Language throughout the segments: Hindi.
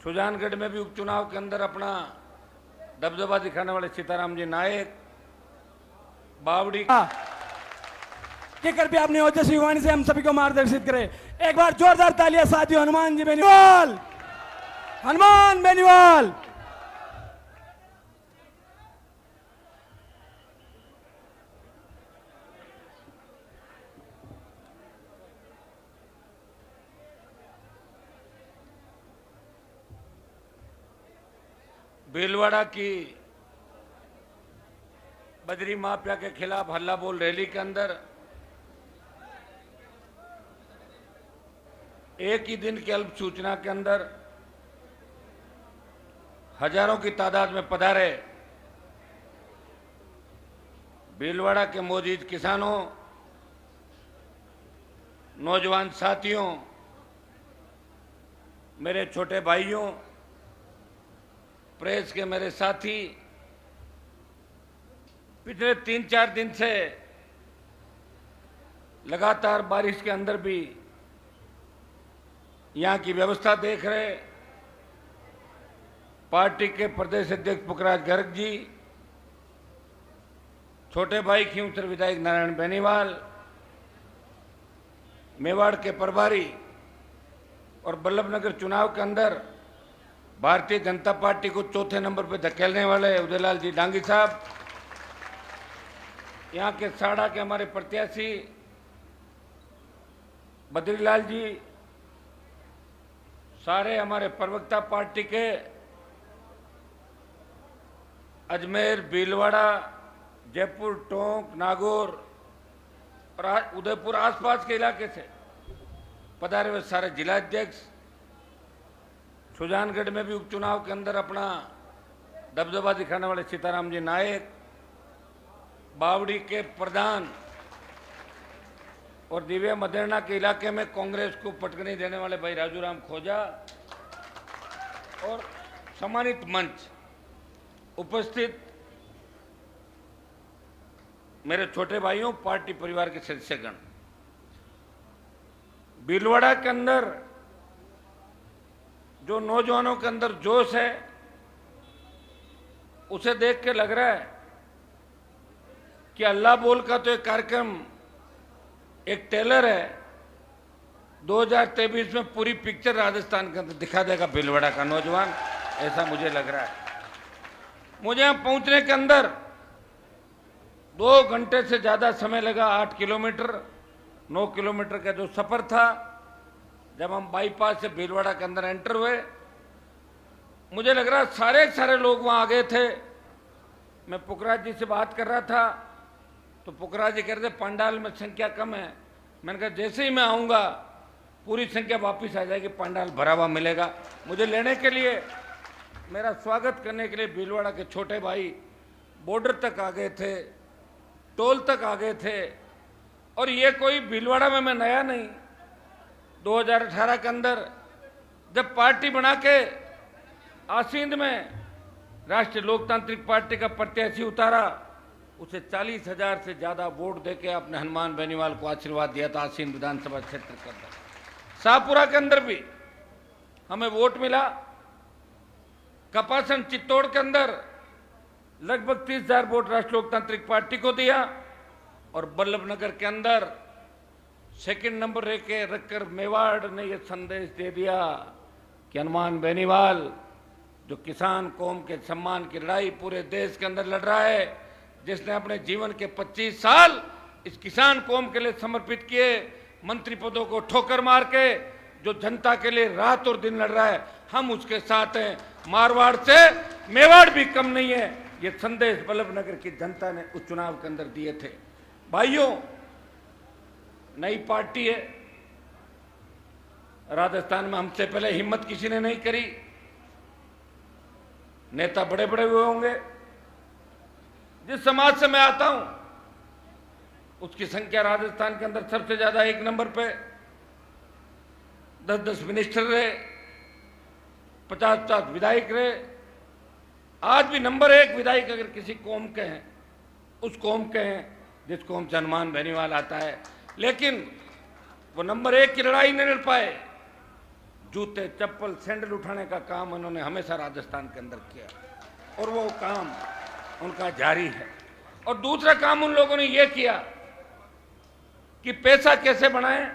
सुजानगढ़ में भी उपचुनाव के अंदर अपना दबदबा दिखाने वाले सीताराम जी नायक, बावड़ी कि कृपया अपनी ओजस्वी वाणी से हम सभी को मार्गदर्शित करें। एक बार जोरदार तालियां साथियों हनुमान जी बेनीवाल, हनुमान बेनीवाल। भीलवाड़ा की बजरी माफिया के खिलाफ हल्ला बोल रैली के अंदर एक ही दिन की अल्प सूचना के अंदर हजारों की तादाद में पधारे भीलवाड़ा के मौजूद किसानों, नौजवान साथियों, मेरे छोटे भाइयों, प्रेस के मेरे साथी, पिछले 3-4 दिन से लगातार बारिश के अंदर भी यहां की व्यवस्था देख रहे पार्टी के प्रदेश अध्यक्ष पुखराज गर्ग जी, छोटे भाई खींवसर विधायक नारायण बेनीवाल, मेवाड़ के प्रभारी और बल्लभनगर चुनाव के अंदर भारतीय जनता पार्टी को चौथे नंबर पर धकेलने वाले उदयलाल जी डांगी साहब, यहाँ के साड़ा के हमारे प्रत्याशी बद्रीलाल जी, सारे हमारे प्रवक्ता पार्टी के अजमेर, भीलवाड़ा, जयपुर, टोंक, नागौर और उदयपुर आसपास के इलाके से पधारे हुए सारे जिला अध्यक्ष, सुजानगढ़ में भी उपचुनाव के अंदर अपना दबदबा दिखाने वाले सीताराम जी नायक, बावड़ी के प्रधान और दिव्या मदेरणा के इलाके में कांग्रेस को पटकनी देने वाले भाई राजूराम खोजा और सम्मानित मंच उपस्थित मेरे छोटे भाइयों, पार्टी परिवार के सदस्यगण, भीलवाड़ा के अंदर जो नौजवानों के अंदर जोश है उसे देख के लग रहा है कि अल्लाह बोल का तो एक कार्यक्रम, एक टेलर है, 2023 में पूरी पिक्चर राजस्थान के अंदर दिखा देगा भीलवाड़ा का नौजवान, ऐसा मुझे लग रहा है। मुझे यहां पहुंचने के अंदर 2 घंटे से ज्यादा समय लगा। 8 किलोमीटर 9 किलोमीटर का जो सफर था, जब हम बाईपास से भीलवाड़ा के अंदर एंटर हुए, मुझे लग रहा सारे लोग वहां आ गए थे। मैं पुखराज जी से बात कर रहा था तो पुखराज जी कह रहे थे पंडाल में संख्या कम है। मैंने कहा जैसे ही मैं आऊंगा पूरी संख्या वापस आ जाएगी, पंडाल भरा हुआ मिलेगा। मुझे लेने के लिए, मेरा स्वागत करने के लिए भीलवाड़ा के छोटे भाई बॉर्डर तक आ गए थे, टोल तक आ गए थे। और ये कोई भीलवाड़ा में मैं नया नहीं, 2018 के अंदर जब पार्टी बना के आसींद में राष्ट्रीय लोकतांत्रिक पार्टी का प्रत्याशी उतारा, उसे 40,000 से ज्यादा वोट देके आपने हनुमान बेनीवाल को आशीर्वाद दिया था आसींद विधानसभा क्षेत्र के अंदर। शाहपुरा के अंदर भी हमें वोट मिला। कपासन चित्तौड़ के अंदर लगभग 30,000 वोट राष्ट्रीय लोकतांत्रिक पार्टी को दिया और बल्लभनगर के अंदर सेकंड नंबर रखकर मेवाड़ ने यह संदेश दे दिया कि हनुमान बेनीवाल जो किसान कौम के सम्मान की लड़ाई पूरे देश के अंदर लड़ रहा है, जिसने अपने जीवन के 25 साल इस किसान कौम के लिए समर्पित किए, मंत्री पदों को ठोकर मार के जो जनता के लिए रात और दिन लड़ रहा है, हम उसके साथ हैं। मारवाड़ से मेवाड़ भी कम नहीं है, ये संदेश बल्लभनगर की जनता ने उस चुनाव के अंदर दिए थे। भाइयों, नई पार्टी है, राजस्थान में हमसे पहले हिम्मत किसी ने नहीं करी। नेता बड़े बड़े हुए होंगे। जिस समाज से मैं आता हूं उसकी संख्या राजस्थान के अंदर सबसे ज्यादा, 1 नंबर पे 10-10 मिनिस्टर रहे, 50-50 विधायक रहे। आज भी नंबर 1 विधायक अगर किसी कौम के हैं, उस कौम के हैं जिस कौम से हनुमान बेनीवाल आता है। लेकिन वो नंबर 1 की लड़ाई नहीं लड़ पाए। जूते चप्पल सैंडल उठाने का काम उन्होंने हमेशा राजस्थान के अंदर किया और वो काम उनका जारी है। और दूसरा काम उन लोगों ने ये किया कि पैसा कैसे बनाएं,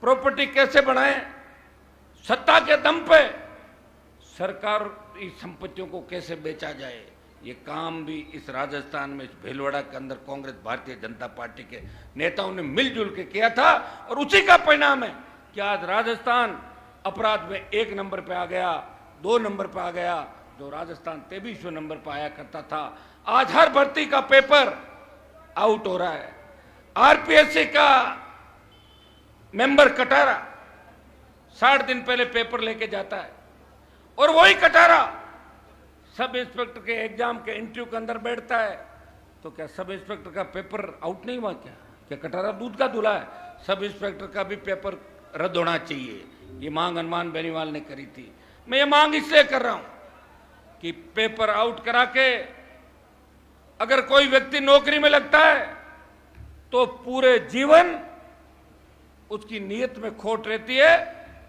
प्रॉपर्टी कैसे बनाएं, सत्ता के दम पे सरकार की संपत्तियों को कैसे बेचा जाए, ये काम भी इस राजस्थान में, इस भीलवाड़ा के अंदर कांग्रेस भारतीय जनता पार्टी के नेताओं ने मिलजुल के किया था। और उसी का परिणाम है कि आज राजस्थान अपराध में 1 नंबर पे आ गया, 2 नंबर पे आ गया, जो राजस्थान 23वें नंबर पे आया करता था। आज हर भर्ती का पेपर आउट हो रहा है। आरपीएससी का मेंबर कटारा 60 दिन पहले पेपर लेके जाता है और वही कटारा सब इंस्पेक्टर के एग्जाम के इंटरव्यू के अंदर बैठता है। तो क्या सब इंस्पेक्टर का पेपर आउट नहीं हुआ? क्या कटारा दूध का दूल्हा है? सब इंस्पेक्टर का भी पेपर रद्द होना चाहिए। ये मांग हनुमान बेनीवाल ने करी थी। मैं ये मांग इसलिए कर रहा हूं कि पेपर आउट करा के अगर कोई व्यक्ति नौकरी में लगता है तो पूरे जीवन उसकी नीयत में खोट रहती है,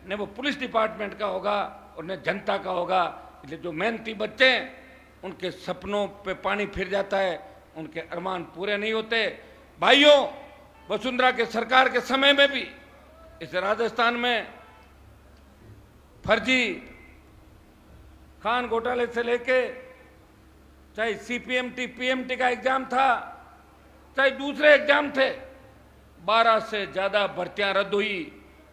न वो पुलिस डिपार्टमेंट का होगा और न जनता का होगा। इसलिए जो मेहनती बच्चे हैं उनके सपनों पे पानी फिर जाता है, उनके अरमान पूरे नहीं होते। भाइयों, वसुंधरा के सरकार के समय में भी इस राजस्थान में फर्जी खान घोटाले से लेके चाहे सीपीएमटी पीएमटी का एग्जाम था, चाहे दूसरे एग्जाम थे, 12 से ज्यादा भर्तियां रद्द हुई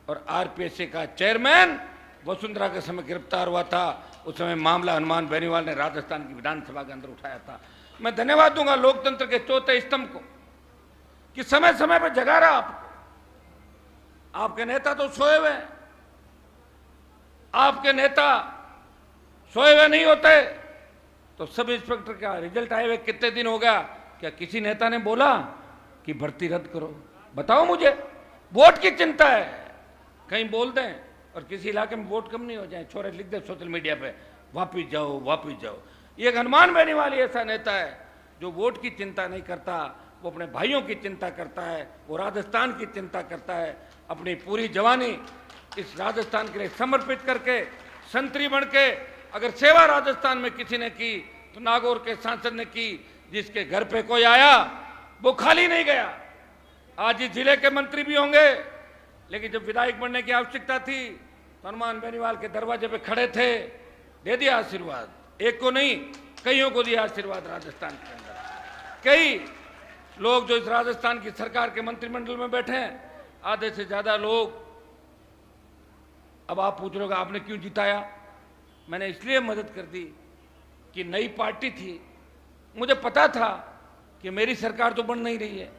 और आरपीएससी का चेयरमैन वसुंधरा के समय गिरफ्तार हुआ था। उस समय मामला हनुमान बेनीवाल ने राजस्थान की विधानसभा के अंदर उठाया था। मैं धन्यवाद दूंगा लोकतंत्र के चौथे स्तंभ को कि समय समय पर जगा रहा आपको। आपके नेता तो सोए हुए हैं, आपके नेता सोए हुए नहीं होते। तो सब इंस्पेक्टर का रिजल्ट आए हुए कितने दिन हो गया? क्या किसी नेता ने बोला कि भर्ती रद्द करो? बताओ मुझे। वोट की चिंता है, कहीं बोल दें और किसी इलाके में वोट कम नहीं हो जाए, छोरे लिख दे सोशल मीडिया पे, वापिस जाओ वापिस जाओ। ये एक हनुमान बेनीवाल ऐसा नेता है जो वोट की चिंता नहीं करता, वो अपने भाइयों की चिंता करता है, वो राजस्थान की चिंता करता है। अपनी पूरी जवानी इस राजस्थान के लिए समर्पित करके संतरी बन के अगर सेवा राजस्थान में किसी ने की तो नागौर के सांसद ने की, जिसके घर पे कोई आया वो खाली नहीं गया। आज इस जिले के मंत्री भी होंगे, लेकिन जब विधायक बनने की आवश्यकता थी तो हनुमान बेनीवाल के दरवाजे पे खड़े थे, दे दिया आशीर्वाद। एक को नहीं, कईयों को दिया आशीर्वाद राजस्थान के अंदर। कई लोग जो इस राजस्थान की सरकार के मंत्रिमंडल में बैठे हैं, आधे से ज्यादा लोग। अब आप पूछ रहे हो आपने क्यों जिताया? मैंने इसलिए मदद कर दी कि नई पार्टी थी, मुझे पता था कि मेरी सरकार तो बन नहीं रही है।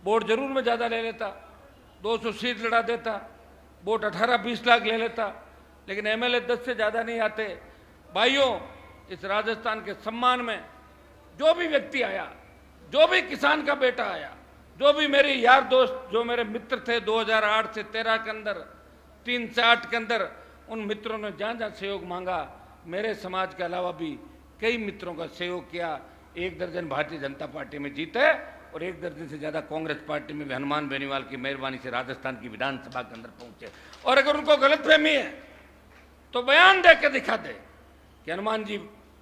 वोट जरूर मैं ज्यादा ले लेता, 200 सीट लड़ा देता, वोट 18-20 लाख ले लेता, लेकिन एमएलए 10 से ज्यादा नहीं आते। भाइयों, इस राजस्थान के सम्मान में जो भी व्यक्ति आया, जो भी किसान का बेटा आया, जो भी मेरे यार दोस्त, जो मेरे मित्र थे 2008 से 13 के अंदर, 3 से 8 के अंदर, उन मित्रों ने जहाँ जहाँ सहयोग मांगा, मेरे समाज के अलावा भी कई मित्रों का सहयोग किया। 1 दर्जन भारतीय जनता पार्टी में जीते और 1 दर्जन से ज्यादा कांग्रेस पार्टी में भी हनुमान बेनीवाल की मेहरबानी से राजस्थान की विधानसभा के अंदर पहुंचे। और अगर उनको गलतफहमी है तो बयान दे के दिखा दे कि हनुमान जी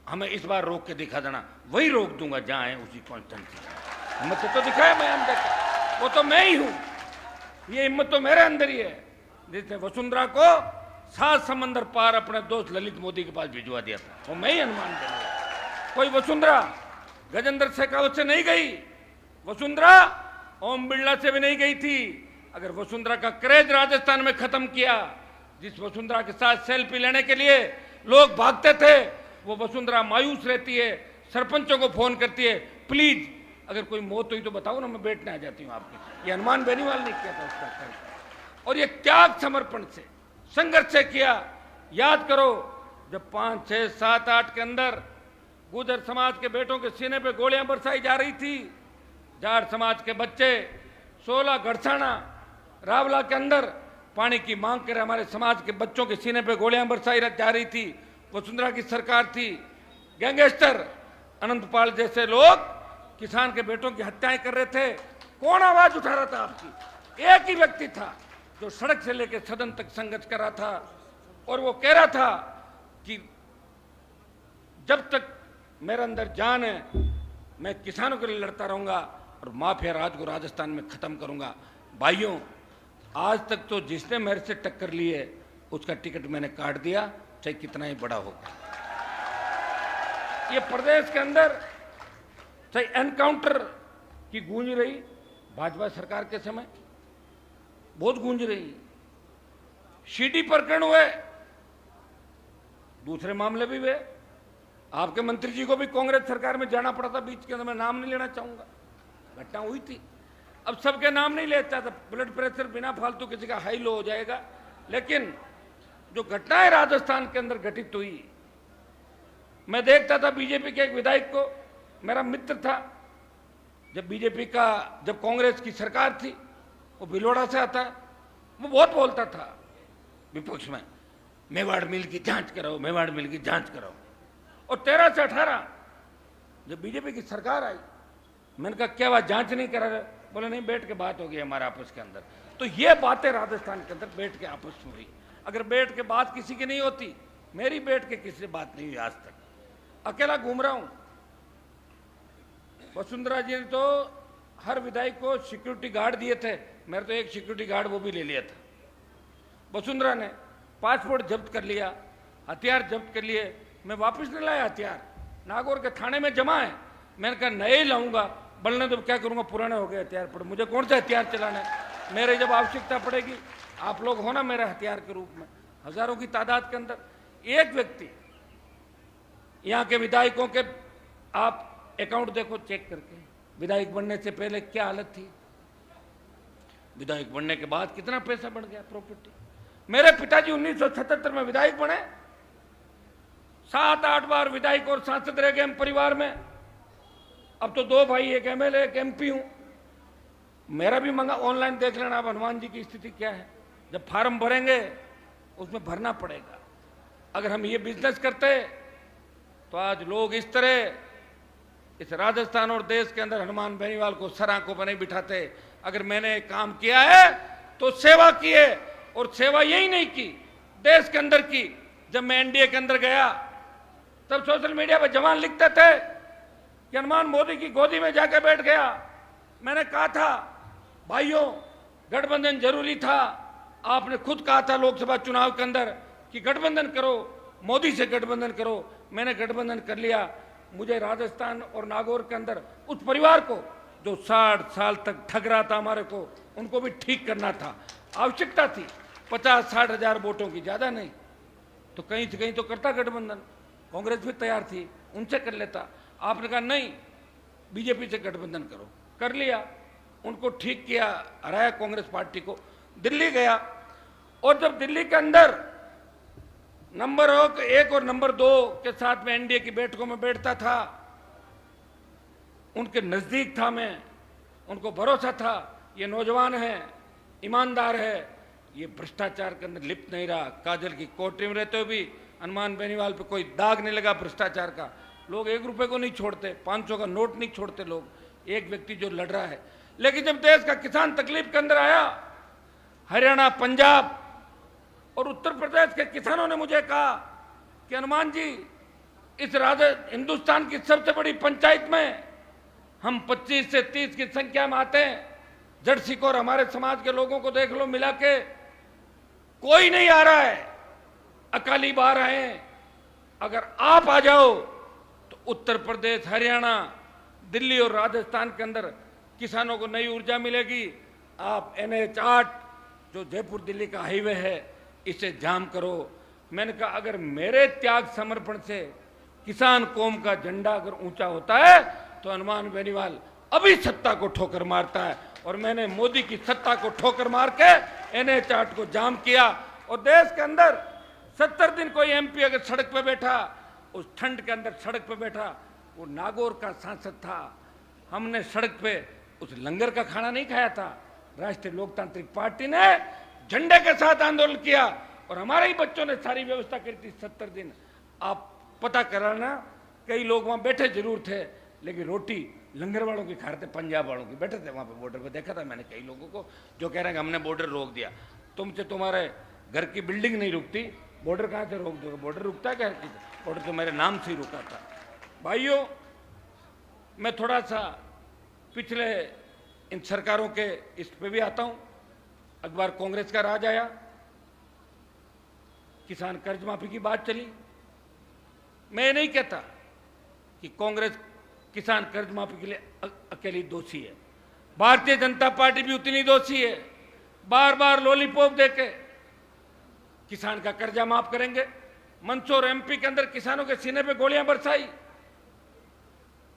हमें इस बार रोक के दिखा देना, वही रोक दूंगा जहां है उसी कॉन्स्टिट्यूंसी। हिम्मत तो दिखाया बयान दे के, वो तो मैं ही हूं। ये हिम्मत तो मेरे अंदर ही है, जिसने वसुंधरा को 7 समंदर पार अपने दोस्त ललित मोदी के पास भिजवा दिया था, वो मैं ही हनुमान बेनीवाल। कोई वसुंधरा गजेंद्र शेखावत से नहीं गई, वसुंधरा ओम बिरला से भी नहीं गई थी। अगर वसुंधरा का क्रेज राजस्थान में खत्म किया, जिस वसुंधरा के साथ सेल्फी लेने के लिए लोग भागते थे, वो वसुंधरा मायूस रहती है, सरपंचों को फोन करती है, प्लीज अगर कोई मौत हुई तो बताओ ना, मैं बैठने आ जाती हूँ आपकी। ये हनुमान बेनीवाल ने किया था उसका फैसला, और ये त्याग समर्पण से संघर्ष से किया। याद करो जब 5, 6, 7, 8 के अंदर गुर्जर समाज के बेटों के सीने पे गोलियां बरसाई जा रही थी, जाट समाज के बच्चे 16 गढ़साना रावला के अंदर पानी की मांग कर हमारे समाज के बच्चों के सीने पे गोलियां बरसाई जा रही थी, वसुंधरा की सरकार थी। गैंगस्टर अनंतपाल जैसे लोग किसान के बेटों की हत्याएं कर रहे थे, कौन आवाज उठा रहा था आपकी? एक ही व्यक्ति था, जो सड़क से लेकर सदन तक संघर्ष कर रहा था और वो कह रहा था कि जब तक मेरे अंदर जान है मैं किसानों के लिए लड़ता रहूंगा और माफिया राज को राजस्थान में खत्म करूंगा। भाइयों, आज तक तो जिसने मेरे से टक्कर ली है उसका टिकट मैंने काट दिया, चाहे कितना ही बड़ा होगा। ये प्रदेश के अंदर चाहे एनकाउंटर की गूंज रही, भाजपा सरकार के समय बहुत गूंज रही, सीडी प्रकरण हुए, दूसरे मामले भी हुए। आपके मंत्री जी को भी कांग्रेस सरकार में जाना पड़ा था बीच के अंदर, मैं नाम नहीं लेना चाहूंगा, घटना हुई थी। अब सबके नाम नहीं लेता था, ब्लड प्रेशर बिना फालतू किसी का हाई लो हो जाएगा। लेकिन जो घटनाएं राजस्थान के अंदर घटित हुई, मैं देखता था बीजेपी के एक विधायक को, मेरा मित्र था, जब कांग्रेस की सरकार थी, वो भिलवाड़ा से आता है, वो बहुत बोलता था विपक्ष में, मेवाड़ मिल की जांच कराओ, मेवाड़ मिल की जांच कराओ। और 13 से 18 जब बीजेपी की सरकार आई, मैंने कहा क्या बात जांच नहीं करा रहे? बोले नहीं, बैठ के बात होगी हमारे आपस के अंदर। तो ये बातें राजस्थान के अंदर बैठ के आपस में हुई। अगर बैठ के बात किसी की नहीं होती, मेरी बैठ के किसी से बात नहीं हुई आज तक, अकेला घूम रहा हूं। वसुंधरा जी ने तो हर विधायक को सिक्योरिटी गार्ड दिए थे, मेरे तो एक सिक्योरिटी गार्ड वो भी ले लिया था। वसुंधरा ने पासपोर्ट जब्त कर लिया, हथियार जब्त कर लिए, मैं वापस नहीं लाया हथियार, नागौर के थाने में जमा है। मैंने कहा नए ही लाऊंगा, बलने तो क्या करूंगा, पुराने हो गए हथियार पड़े, मुझे कौन सा हथियार चलाना है। मेरे जब आवश्यकता पड़ेगी आप लोग हो ना मेरे हथियार के रूप में। हजारों की तादाद के अंदर एक व्यक्ति, यहाँ के विधायकों के आप अकाउंट देखो चेक करके, विधायक बनने से पहले क्या हालत थी, विधायक बनने के बाद कितना पैसा बढ़ गया, प्रॉपर्टी। मेरे पिताजी 1977 में विधायक बने, 7-8 बार विधायक और सांसद रह गए हम परिवार में। अब तो 2 भाई, एक एमएलए, एक एमपी हूं। मेरा भी मंगा, ऑनलाइन देख लेना आप हनुमान जी की स्थिति क्या है। जब फार्म भरेंगे उसमें भरना पड़ेगा। अगर हम ये बिजनेस करते तो आज लोग इस तरह इस राजस्थान और देश के अंदर हनुमान बेनीवाल को सर आंखों पर नहीं बिठाते। अगर मैंने काम किया है तो सेवा की है, और सेवा यही नहीं की, देश के अंदर की। जब मैं एनडीए के अंदर गया तब सोशल मीडिया पर जवान लिखते थे कि हनुमान मोदी की गोदी में जाकर बैठ गया। मैंने कहा था भाइयों, गठबंधन जरूरी था। आपने खुद कहा था लोकसभा चुनाव के अंदर कि गठबंधन करो, मोदी से गठबंधन करो। मैंने गठबंधन कर लिया। मुझे राजस्थान और नागौर के अंदर उस परिवार को जो 60 साल तक ठग रहा था हमारे को, उनको भी ठीक करना था। आवश्यकता थी 50-60 हजार वोटों की, ज्यादा नहीं। तो कहीं से कहीं तो करता गठबंधन, कांग्रेस भी तैयार थी, उनसे कर लेता। आपने कहा नहीं, बीजेपी से गठबंधन करो, कर लिया। उनको ठीक किया, हराया कांग्रेस पार्टी को। दिल्ली गया, और जब दिल्ली के अंदर नंबर 1 और नंबर 2 के साथ में एनडीए की बैठकों में बैठता था, उनके नजदीक था मैं, उनको भरोसा था ये नौजवान है, ईमानदार है, ये भ्रष्टाचार के अंदर लिप्त नहीं रहा। काजल की कोठरी में रहते हुए भी हनुमान बेनीवाल पे कोई दाग नहीं लगा भ्रष्टाचार का। लोग 1 रुपए को नहीं छोड़ते, 500 का नोट नहीं छोड़ते लोग, एक व्यक्ति जो लड़ रहा है। लेकिन जब देश का किसान तकलीफ के अंदर आया, हरियाणा, पंजाब और उत्तर प्रदेश के किसानों ने मुझे कहा कि हनुमान जी, इस हिंदुस्तान की सबसे बड़ी पंचायत में हम 25 से 30 की संख्या में आते हैं, जड़ सिकोर हमारे समाज के लोगों को देख लो, मिला के कोई नहीं आ रहा है, अकाली बाहर आए। अगर आप आ जाओ तो उत्तर प्रदेश, हरियाणा, दिल्ली और राजस्थान के अंदर किसानों को नई ऊर्जा मिलेगी। आप NH8 जो जयपुर दिल्ली का हाईवे है, इसे जाम करो। मैंने कहा अगर मेरे त्याग समर्पण से किसान कौम का झंडा अगर ऊंचा होता है तो हनुमान बेनीवाल अभी सत्ता को ठोकर मारता है। और मैंने मोदी की सत्ता को ठोकर मार के NH8 को जाम किया। और देश के अंदर 70 दिन कोई MP अगर सड़क पे बैठा, उस ठंड के अंदर सड़क पे बैठा, वो नागौर का सांसद था। हमने सड़क पे उस लंगर का खाना नहीं खाया था। राष्ट्रीय लोकतांत्रिक पार्टी ने झंडे के साथ आंदोलन किया और हमारे ही बच्चों ने सारी व्यवस्था करी थी 70 दिन। आप पता कराना, कई लोग वहां बैठे जरूर थे, लेकिन रोटी लंगर वालों की खा रहे थे, पंजाब वालों की बैठे थे वहां पे बॉर्डर पे। देखा था मैंने कई लोगों को जो कह रहे हैं कि हमने बॉर्डर रोक दिया। तुमसे तुम्हारे घर की बिल्डिंग नहीं रुकती, बॉर्डर कहाँ से रोक दोगे? बॉर्डर रुकता है क्या? बॉर्डर तो मेरे नाम से ही रुका था। भाइयों, मैं थोड़ा सा पिछले इन सरकारों के इस पे भी आता हूं। अखबार कांग्रेस का राज आया, किसान कर्ज माफी की बात चली। मैं नहीं कहता कि कांग्रेस किसान कर्ज माफी के लिए अकेली दोषी है, भारतीय जनता पार्टी भी उतनी दोषी है। बार बार लॉलीपॉप देके किसान का कर्जा माफ करेंगे, मंदसौर एमपी के अंदर किसानों के सीने पे गोलियां बरसाई।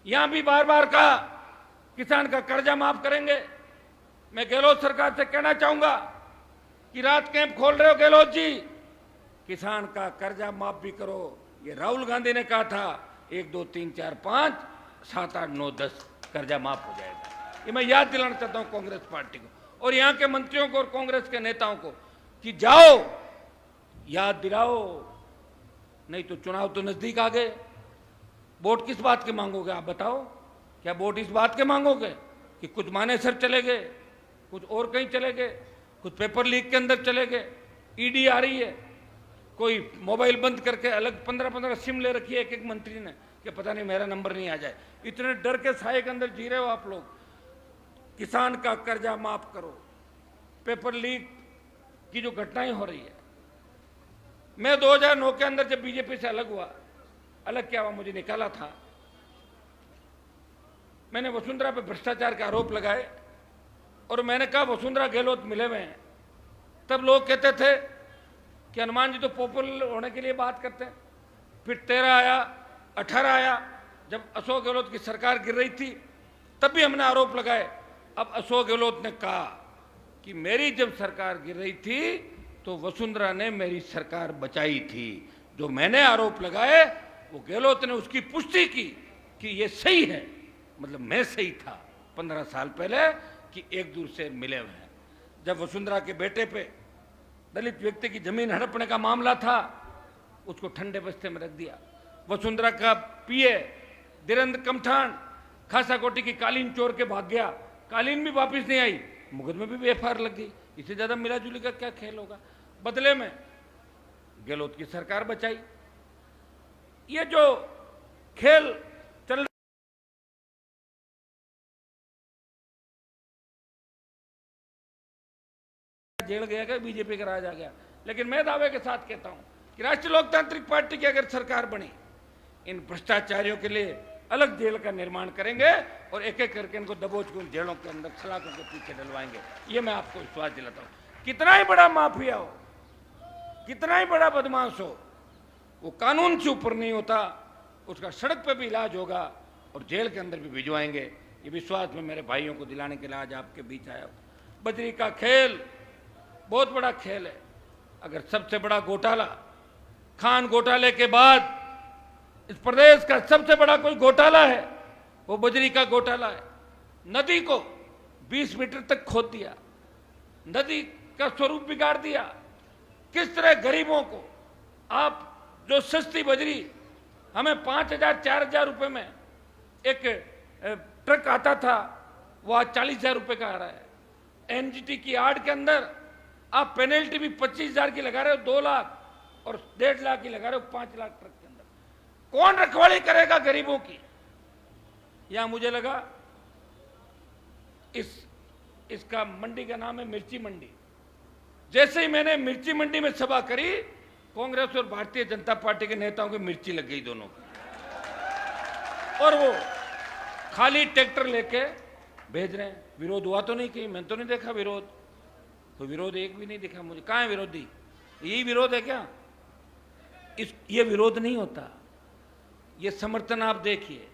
यहां भी बार बार कहा किसान का कर्जा माफ करेंगे। मैं गहलोत सरकार से कहना चाहूंगा कि रात कैंप खोल रहे हो गहलोत जी, किसान का कर्जा माफ भी करो। ये राहुल गांधी ने कहा था 1 2 3 4 5 7 8 9 10 कर्जा माफ हो जाएगा। ये मैं याद दिलाना चाहता हूं कांग्रेस पार्टी को और यहां के मंत्रियों को और कांग्रेस के नेताओं को कि जाओ याद दिलाओ, नहीं तो चुनाव तो नजदीक आ गए। वोट किस बात के मांगोगे आप बताओ? क्या वोट इस बात के मांगोगे कि कुछ मानेसर चले गए, कुछ और कहीं चले गए, कुछ पेपर लीक के अंदर चले गए, ईडी आ रही है, कोई मोबाइल बंद करके अलग 15-15 सिम ले रखी है एक एक मंत्री ने कि पता नहीं मेरा नंबर नहीं आ जाए। इतने डर के साए के अंदर जी रहे हो आप लोग। किसान का कर्जा माफ करो। पेपर लीक की जो घटनाएं हो रही है, मैं 2009 के अंदर जब बीजेपी से अलग हुआ, अलग क्या हुआ, मुझे निकाला था, मैंने वसुंधरा पे भ्रष्टाचार के आरोप लगाए और मैंने कहा वसुंधरा गहलोत मिले हुए हैं। तब लोग कहते थे कि हनुमान जी तो पॉपुलर होने के लिए बात करते हैं। फिर 13 आया, 18 आया, जब अशोक गहलोत की सरकार गिर रही थी तब भी हमने आरोप लगाए। अब अशोक गहलोत ने कहा कि मेरी जब सरकार गिर रही थी तो वसुंधरा ने मेरी सरकार बचाई थी। जो मैंने आरोप लगाए वो गहलोत ने उसकी पुष्टि की कि ये सही है, मतलब मैं सही था 15 साल पहले कि एक दूसरे मिले हुए हैं। जब वसुंधरा के बेटे पे दलित व्यक्ति की जमीन हड़पने का मामला था, उसको ठंडे बस्ते में रख दिया। वसुंधरा का पीए धीरेन्द्र कमठान खासा कोटी की कालीन चोर के भाग गया, कालीन भी वापस नहीं आई, मुकदमे भी एफआईआर लग गई। इससे ज्यादा मिला जुली का क्या खेल होगा? बदले में गहलोत की सरकार बचाई। ये जो खेल चल जेल गया क्या, बीजेपी का राज आ गया। लेकिन मैं दावे के साथ कहता हूं कि राष्ट्रीय लोकतांत्रिक पार्टी की अगर सरकार बनी, इन भ्रष्टाचारियों के लिए अलग जेल का निर्माण करेंगे और एक एक करके इनको दबोच के उन जेलों के अंदर सलाखों के पीछे डलवाएंगे। ये मैं आपको विश्वास दिलाता हूं। कितना ही बड़ा माफिया हो, कितना ही बड़ा बदमाश हो, वो कानून से ऊपर नहीं होता। उसका सड़क पे भी इलाज होगा और जेल के अंदर भी भिजवाएंगे। ये विश्वास में मेरे भाइयों को दिलाने के लिए आज आपके बीच आया हूं। बजरी का खेल बहुत बड़ा खेल है। अगर सबसे बड़ा घोटाला खान घोटाले के बाद इस प्रदेश का सबसे बड़ा कोई घोटाला है, वो बजरी का घोटाला है। नदी को 20 मीटर तक खोद दिया, नदी का स्वरूप बिगाड़ दिया। किस तरह गरीबों को आप जो सस्ती बजरी हमें 5,000-4,000 रुपए में एक ट्रक आता था, वो आज 40,000 रुपए का आ रहा है। एनजीटी की आड़ के अंदर आप पेनल्टी भी 25,000 की लगा रहे हो, 2 लाख, और 1.5 लाख की लगा रहे हो 5 लाख ट्रक के अंदर। कौन रखवाली करेगा गरीबों की? यहां मुझे लगा इसका मंडी का नाम है मिर्ची मंडी। जैसे ही मैंने मिर्ची मंडी में सभा करी, कांग्रेस और भारतीय जनता पार्टी के नेताओं की मिर्ची लग गई दोनों की, और वो खाली ट्रैक्टर लेके भेज रहे हैं। विरोध हुआ तो नहीं, कहीं मैंने तो नहीं देखा विरोध, कोई विरोध एक भी नहीं दिखा मुझे। कहां है विरोधी? यही विरोध है क्या? ये विरोध नहीं होता, ये समर्थन। आप देखिए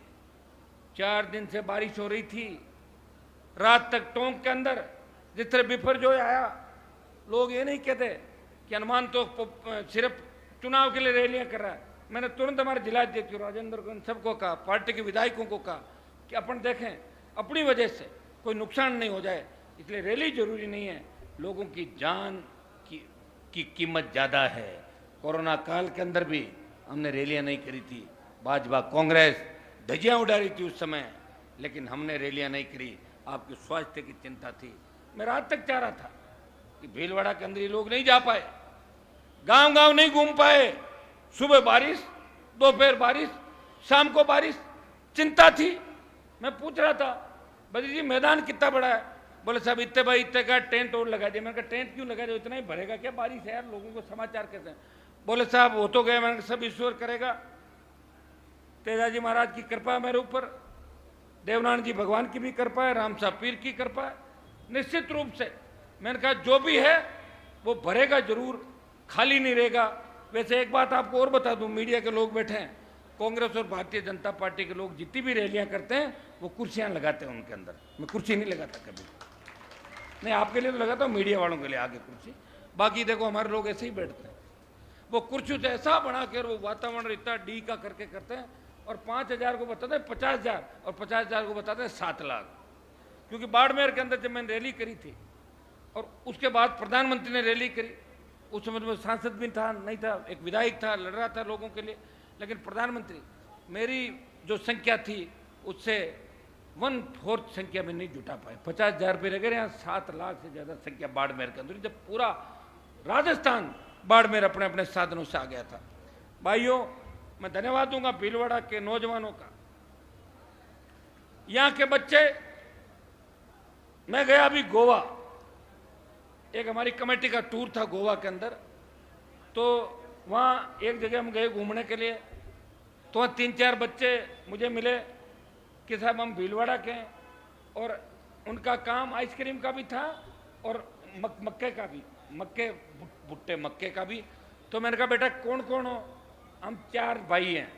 4 दिन से बारिश हो रही थी, रात तक टोंक के अंदर जिस तरह बिपरजोय आया। लोग ये नहीं कहते कि हनुमान तो सिर्फ चुनाव के लिए रैलियां कर रहा है। मैंने तुरंत हमारे जिलाध्यक्ष राजेंद्र को, सबको कहा, पार्टी के विधायकों को कहा कि अपन देखें अपनी वजह से कोई नुकसान नहीं हो जाए, इसलिए रैली जरूरी नहीं है। लोगों की जान की कीमत ज़्यादा है। कोरोना काल के अंदर भी हमने रैलियां नहीं करी थी। भाजपा कांग्रेस धज्जियां उड़ा रही थी उस समय, लेकिन हमने रैलियां नहीं करी। आपके स्वास्थ्य की चिंता थी। मैं रात तक चाह रहा था कि भीलवाड़ा के अंदर ये लोग नहीं जा पाए, गांव गांव नहीं घूम पाए। सुबह बारिश, दोपहर बारिश, शाम को बारिश, चिंता थी। मैं पूछ रहा था, बद्री जी मैदान कितना बड़ा है? बोले साहब इतने भाई इतने का टेंट और लगा दिया। मैंने कहा टेंट क्यों लगा दिया, इतना ही भरेगा क्या? बारिश है यार, लोगों को समाचार कैसे हैं? बोले साहब वो तो गए। मैंने कहा सब ईश्वर करेगा, तेजाजी महाराज की कृपा है मेरे ऊपर, देवनारायण जी भगवान की भी कृपा है, राम साहब पीर की कृपा है, निश्चित रूप से। मैंने कहा जो भी है वो भरेगा जरूर, खाली नहीं रहेगा। वैसे एक बात आपको और बता दूं, मीडिया के लोग बैठे हैं, कांग्रेस और भारतीय जनता पार्टी के लोग जितनी भी रैलियां करते हैं वो कुर्सियां लगाते हैं उनके अंदर। मैं कुर्सी नहीं लगाता कभी, नहीं आपके लिए तो लगाता हूँ, मीडिया वालों के लिए आगे कुर्सी। बाकी देखो हमारे लोग ऐसे ही बैठते हैं, वो कुर्सी तो ऐसा बना कर वो वातावरण इतना डी का करके करते हैं, और 5,000 को बताते हैं 50,000, और 50,000 को बताते हैं 7 लाख। क्योंकि बाड़मेर के अंदर जब मैंने रैली करी थी और उसके बाद प्रधानमंत्री ने रैली करी, उस समय में सांसद भी था नहीं था, एक विधायक था, लड़ रहा था लोगों के लिए, लेकिन प्रधानमंत्री मेरी जो संख्या थी उससे 1/4 संख्या में नहीं जुटा पाए। 50,000 रुपये लगे, यहाँ 7 लाख से ज़्यादा संख्या बाड़मेर के अंदर, जब पूरा राजस्थान बाड़मेर अपने अपने साधनों से आ गया था। भाइयों मैं धन्यवाद दूंगा भीलवाड़ा के नौजवानों का, यहाँ के बच्चे। मैं गया अभी गोवा, एक हमारी कमेटी का टूर था गोवा के अंदर, तो वहाँ एक जगह हम गए घूमने के लिए, तो वहाँ 3-4 बच्चे मुझे मिले कि साहब हम भीलवाड़ा के हैं, और उनका काम आइसक्रीम का भी था और मक्के का भी, मक्के भुट्टे मक्के का भी। तो मैंने कहा बेटा कौन कौन हो? हम 4 भाई हैं,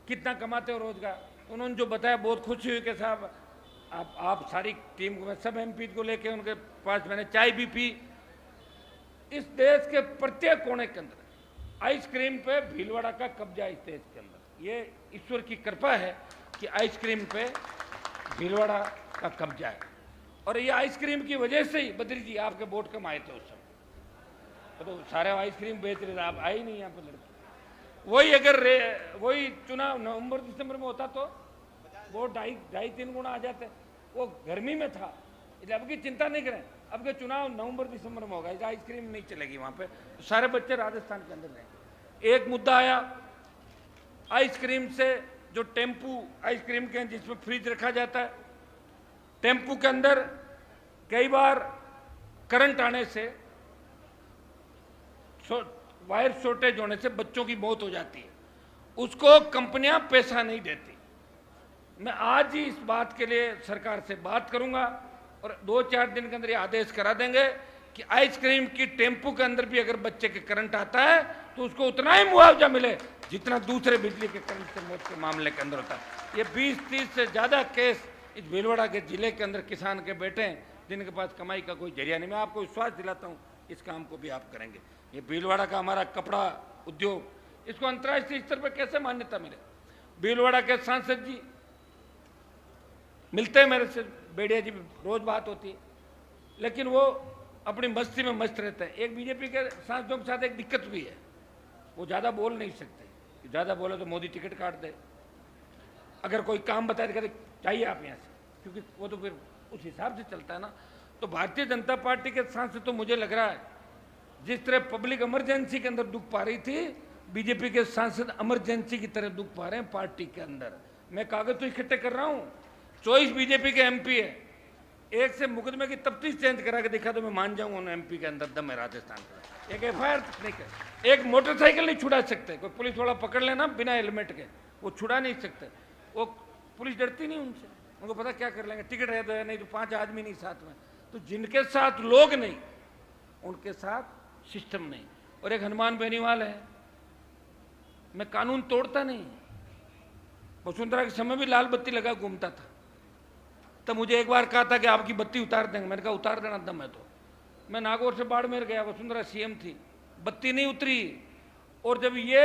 कितना कमाते हो रोजगार? उन्होंने जो बताया बहुत खुशी हुई कि साहब आप सारी टीम को, मैं सब एमपी को लेके उनके पास मैंने चाय भी पी। इस देश के प्रत्येक कोने के अंदर आइसक्रीम पे भीलवाड़ा का कब्जा है। इस देश के अंदर ये ईश्वर की कृपा है कि आइसक्रीम पे भीलवाड़ा का कब्जा है, और ये आइसक्रीम की वजह से ही बद्री जी आपके वोट कम आए थे उस समय, तो सारे आइसक्रीम बेच रहे थे, आप आए नहीं यहाँ पे लड़के। वही अगर वही चुनाव नवंबर दिसंबर में होता तो वो 2.5-3 गुना आ जाते। वो गर्मी में था, इसलिए अब की चिंता नहीं करें, अब के चुनाव नवंबर दिसंबर में होगा, आइसक्रीम नहीं चलेगी वहाँ पे, तो सारे बच्चे राजस्थान के अंदर रहेंगे। एक मुद्दा आया आइसक्रीम से, जो टेम्पू आइसक्रीम के जिसमें फ्रिज रखा जाता है, टेम्पू के अंदर कई बार करंट आने से, वायर शॉर्टेज होने से बच्चों की मौत हो जाती है, उसको कंपनियां पैसा नहीं देती। मैं आज ही इस बात के लिए सरकार से बात करूंगा और 2-4 दिन के अंदर ये आदेश करा देंगे कि आइसक्रीम की टेम्पू के अंदर भी अगर बच्चे के करंट आता है तो उसको उतना ही मुआवजा मिले जितना दूसरे बिजली के करंट से मौत के मामले के अंदर होता है। ये 20-30 से ज़्यादा केस इस भीलवाड़ा के जिले के अंदर किसान के बेटे हैं जिनके पास कमाई का कोई जरिया नहीं। मैं आपको विश्वास दिलाता हूँ इस काम को भी आप करेंगे। ये भीलवाड़ा का हमारा कपड़ा उद्योग, इसको अंतर्राष्ट्रीय स्तर पर कैसे मान्यता मिले? भीलवाड़ा के सांसद जी मिलते हैं मेरे से, बेड़िया जी रोज बात होती है, लेकिन वो अपनी मस्ती में मस्त रहते हैं। एक बीजेपी के सांसदों के साथ एक दिक्कत भी है, वो ज़्यादा बोल नहीं सकते, ज़्यादा बोले तो मोदी टिकट काट दे। अगर कोई काम बताए तो कहते चाहिए आप यहाँ से, क्योंकि वो तो फिर उस हिसाब से चलता है ना। तो भारतीय जनता पार्टी के सांसद तो मुझे लग रहा है जिस तरह पब्लिक इमरजेंसी के अंदर दुख पा रही थी, बीजेपी के सांसद इमरजेंसी की तरह दुख पा रहे हैं पार्टी के अंदर। मैं कागज तो इकट्ठे कर रहा हूँ, 24 बीजेपी के एमपी है, एक से मुकदमे की तफ्तीश चेंज करा के दिखा तो मैं मान जाऊंगा उन एमपी के अंदर दम है राजस्थान का। एक एफआईआर नहीं कर, एक मोटरसाइकिल नहीं छुड़ा सकते, कोई पुलिस वाला पकड़ लेना बिना हेलमेट के, वो छुड़ा नहीं सकते। वो पुलिस डरती नहीं उनसे, उनको पता क्या कर लेंगे, टिकट है तो है, नहीं तो 5 आदमी नहीं साथ में। तो जिनके साथ लोग नहीं उनके साथ सिस्टम नहीं। और एक हनुमान बेनीवाल है, मैं कानून तोड़ता नहीं, वसुंधरा के समय भी लाल बत्ती लगा घूमता था, तब मुझे एक बार कहा था कि आपकी बत्ती उतार देंगे, मैंने कहा उतार देना दम है तो। मैं नागौर से बाड़मेर गया, वसुंधरा सीएम थी, बत्ती नहीं उतरी। और जब ये